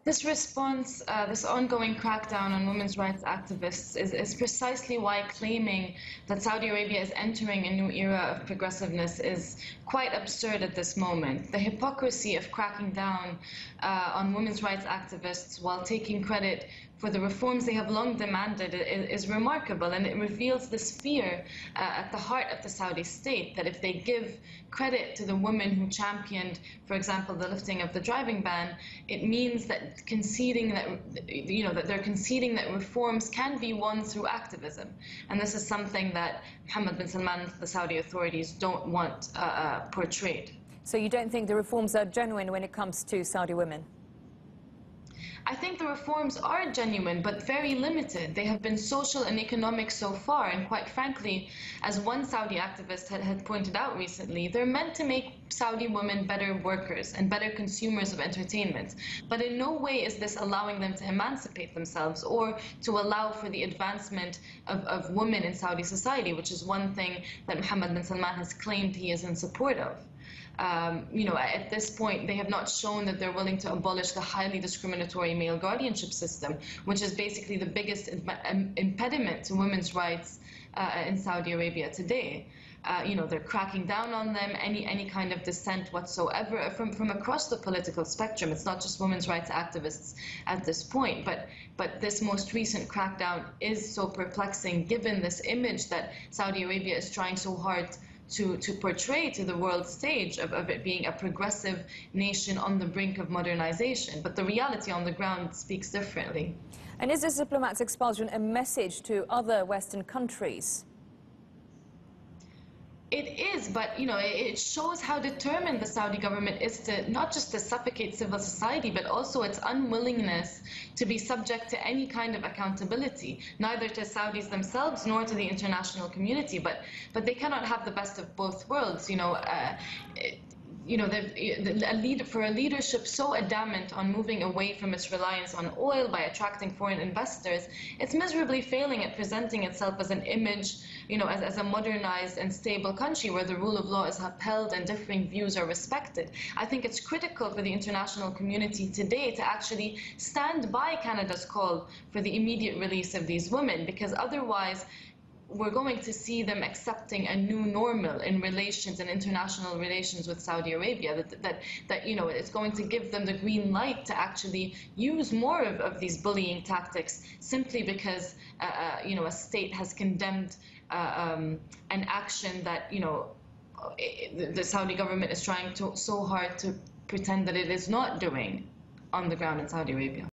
This response, this ongoing crackdown on women's rights activists is precisely why claiming that Saudi Arabia is entering a new era of progressiveness is quite absurd at this moment. The hypocrisy of cracking down on women's rights activists while taking credit for the reforms they have long demanded is remarkable, and it reveals this fear at the heart of the Saudi state that if they give credit to the women who championed, for example, the lifting of the driving ban, it means that conceding that, that they're conceding that reforms can be won through activism. And this is something that Mohammed bin Salman and the Saudi authorities don't want portrayed. So you don't think the reforms are genuine when it comes to Saudi women? I think the reforms are genuine, but very limited. They have been social and economic so far, and quite frankly, as one Saudi activist had pointed out recently, they're meant to make Saudi women better workers and better consumers of entertainment. But in no way is this allowing them to emancipate themselves or to allow for the advancement of women in Saudi society, which is one thing that Mohammed bin Salman has claimed he is in support of. At this point, they have not shown that they're willing to abolish the highly discriminatory male guardianship system, which is basically the biggest impediment to women's rights in Saudi Arabia today. They're cracking down on them, any kind of dissent whatsoever from across the political spectrum. It's not just women's rights activists at this point, but this most recent crackdown is so perplexing given this image that Saudi Arabia is trying so hard to portray to the world stage of it being a progressive nation on the brink of modernization. But the reality on the ground speaks differently. And is this diplomat's expulsion a message to other Western countries? It is, but it shows how determined the Saudi government is to not just to suffocate civil society, but also its unwillingness to be subject to any kind of accountability, neither to Saudis themselves nor to the international community. But they cannot have the best of both worlds. For a leadership so adamant on moving away from its reliance on oil by attracting foreign investors, it's miserably failing at presenting itself as an image, as a modernized and stable country where the rule of law is upheld and differing views are respected. I think it's critical for the international community today to actually stand by Canada's call for the immediate release of these women, because otherwise we're going to see them accepting a new normal in relations and international relations with Saudi Arabia, that it's going to give them the green light to actually use more of these bullying tactics simply because a state has condemned an action that the Saudi government is trying so hard to pretend that it is not doing on the ground in Saudi Arabia.